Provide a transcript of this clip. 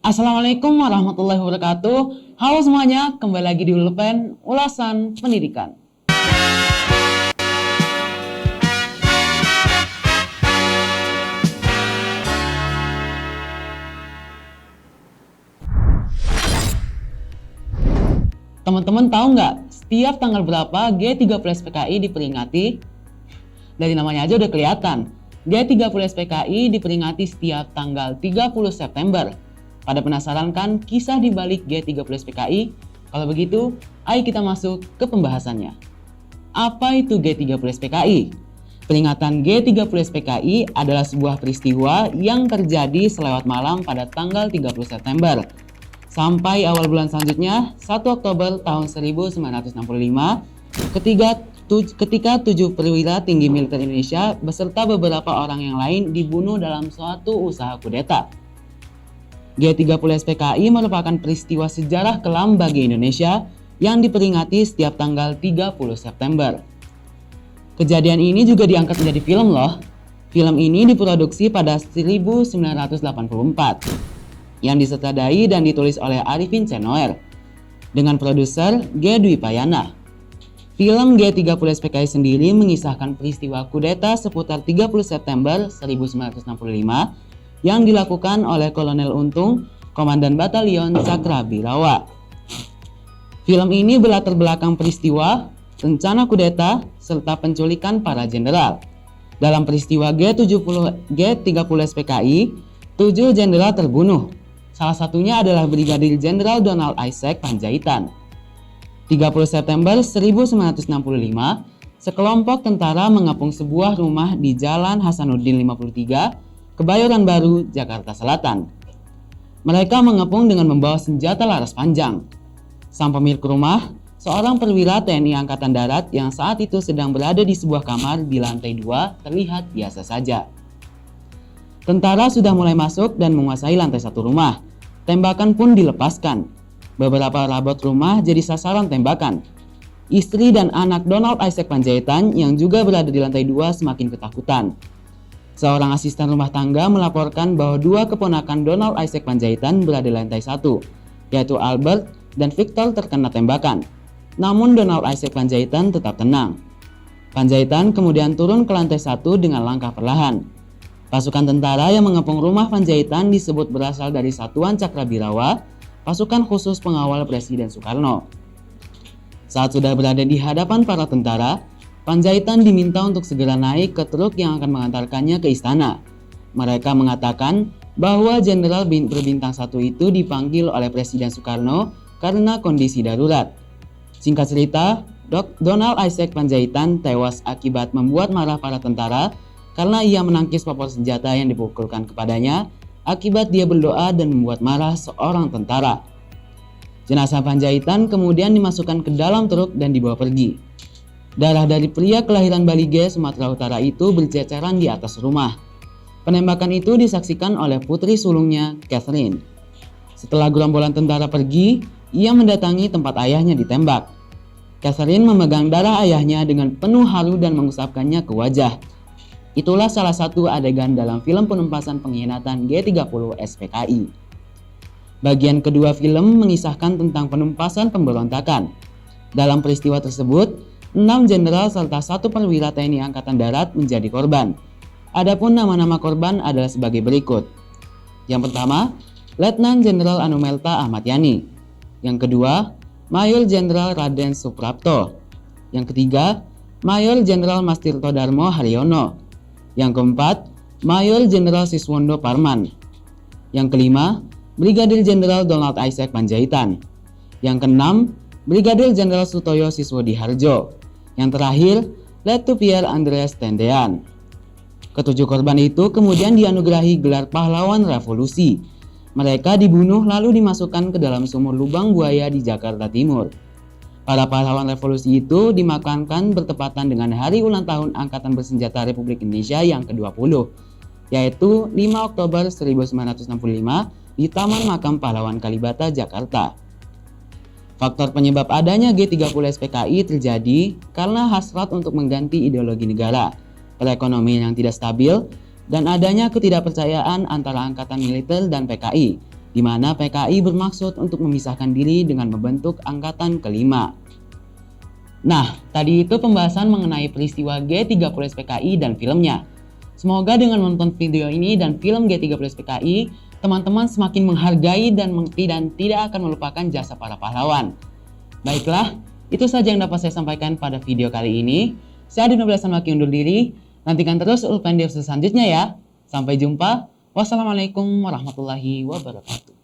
Assalamualaikum warahmatullahi wabarakatuh. Halo semuanya, kembali lagi di Ulpen Ulasan Pendidikan. Teman-teman tahu nggak setiap tanggal berapa G30 SPKI diperingati? Dari namanya aja udah kelihatan. G30 SPKI diperingati setiap tanggal 30 September. Pada penasaran kan kisah di balik G30 SPKI? Kalau begitu, ayo kita masuk ke pembahasannya. Apa itu G30 SPKI? Peringatan G30 SPKI adalah sebuah peristiwa yang terjadi selewat malam pada tanggal 30 September sampai awal bulan selanjutnya 1 Oktober tahun 1965 ketika 7 perwira tinggi militer Indonesia beserta beberapa orang yang lain dibunuh dalam suatu usaha kudeta. G30 SPKI merupakan peristiwa sejarah kelam bagi Indonesia yang diperingati setiap tanggal 30 September. Kejadian ini juga diangkat menjadi film loh. Film ini diproduksi pada 1984 yang disutradai dan ditulis oleh Arifin C. Noer dengan produser G. Dwi Payana. Film G30 SPKI sendiri mengisahkan peristiwa kudeta seputar 30 September 1965 yang dilakukan oleh Kolonel Untung, Komandan Batalion Cakrabirawa. Film ini berlatar belakang peristiwa, rencana kudeta, serta penculikan para jenderal. Dalam peristiwa G30 SPKI, 7 jenderal terbunuh. Salah satunya adalah Brigadir Jenderal Donald Isaac Panjaitan. 30 September 1965, sekelompok tentara mengepung sebuah rumah di Jalan Hasanuddin 53, Kebayoran Baru, Jakarta Selatan. Mereka mengepung dengan membawa senjata laras panjang. Sang pemilik rumah, seorang perwira TNI Angkatan Darat yang saat itu sedang berada di sebuah kamar di lantai 2, terlihat biasa saja. Tentara sudah mulai masuk dan menguasai lantai 1 rumah. Tembakan pun dilepaskan. Beberapa rabot rumah jadi sasaran tembakan. Istri dan anak Donald Isaac Panjaitan yang juga berada di lantai 2 semakin ketakutan. Seorang asisten rumah tangga melaporkan bahwa 2 keponakan Donald Isaac Panjaitan berada di lantai 1, yaitu Albert dan Victor terkena tembakan. Namun Donald Isaac Panjaitan tetap tenang. Panjaitan kemudian turun ke lantai 1 dengan langkah perlahan. Pasukan tentara yang mengepung rumah Panjaitan disebut berasal dari Satuan Cakrabirawa, pasukan khusus pengawal Presiden Soekarno. Saat sudah berada di hadapan para tentara, Panjaitan diminta untuk segera naik ke truk yang akan mengantarkannya ke istana. Mereka mengatakan bahwa Jenderal berbintang 1 itu dipanggil oleh Presiden Soekarno karena kondisi darurat. Singkat cerita, Donald Isaac Panjaitan tewas akibat membuat marah para tentara karena ia menangkis popor senjata yang dipukulkan kepadanya akibat dia berdoa dan membuat marah seorang tentara. Jenazah Panjaitan kemudian dimasukkan ke dalam truk dan dibawa pergi. Darah dari pria kelahiran Balige, Sumatera Utara itu berceceran di atas rumah. Penembakan itu disaksikan oleh putri sulungnya, Catherine. Setelah gerombolan tentara pergi, ia mendatangi tempat ayahnya ditembak. Catherine memegang darah ayahnya dengan penuh haru dan mengusapkannya ke wajah. Itulah salah satu adegan dalam film penumpasan pengkhianatan G30 SPKI. Bagian kedua film mengisahkan tentang penumpasan pemberontakan. Dalam peristiwa tersebut, 6 jenderal serta 1 perwira TNI Angkatan Darat menjadi korban. Adapun nama-nama korban adalah sebagai berikut. Yang pertama, Letnan Jenderal Anumelta Ahmad Yani. Yang kedua, Mayor Jenderal Raden Suprapto. Yang ketiga, Mayor Jenderal Mastirto Darmo Haryono. Yang keempat, Mayor Jenderal Siswondo Parman. Yang kelima, Brigadir Jenderal Donald Isaac Panjaitan. Yang keenam, Brigadir Jenderal Sutoyo Siswodiharjo. Yang terakhir, Letu Pierre Andreas Tendean. Ketujuh korban itu kemudian dianugerahi gelar pahlawan revolusi. Mereka dibunuh lalu dimasukkan ke dalam sumur lubang buaya di Jakarta Timur. Para pahlawan revolusi itu dimakamkan bertepatan dengan hari ulang tahun Angkatan Bersenjata Republik Indonesia yang ke-20, yaitu 5 Oktober 1965 di Taman Makam Pahlawan Kalibata, Jakarta. Faktor penyebab adanya G30 SPKI terjadi karena hasrat untuk mengganti ideologi negara, perekonomian yang tidak stabil, dan adanya ketidakpercayaan antara Angkatan Militer dan PKI di mana PKI bermaksud untuk memisahkan diri dengan membentuk angkatan kelima. Nah, tadi itu pembahasan mengenai peristiwa G30 PKI dan filmnya. Semoga dengan menonton video ini dan film G30 PKI, teman-teman semakin menghargai dan tidak akan melupakan jasa para pahlawan. Baiklah, itu saja yang dapat saya sampaikan pada video kali ini. Saya Adino Maki undur diri. Nantikan terus Ulpan di episode selanjutnya ya. Sampai jumpa. Wassalamualaikum warahmatullahi wabarakatuh.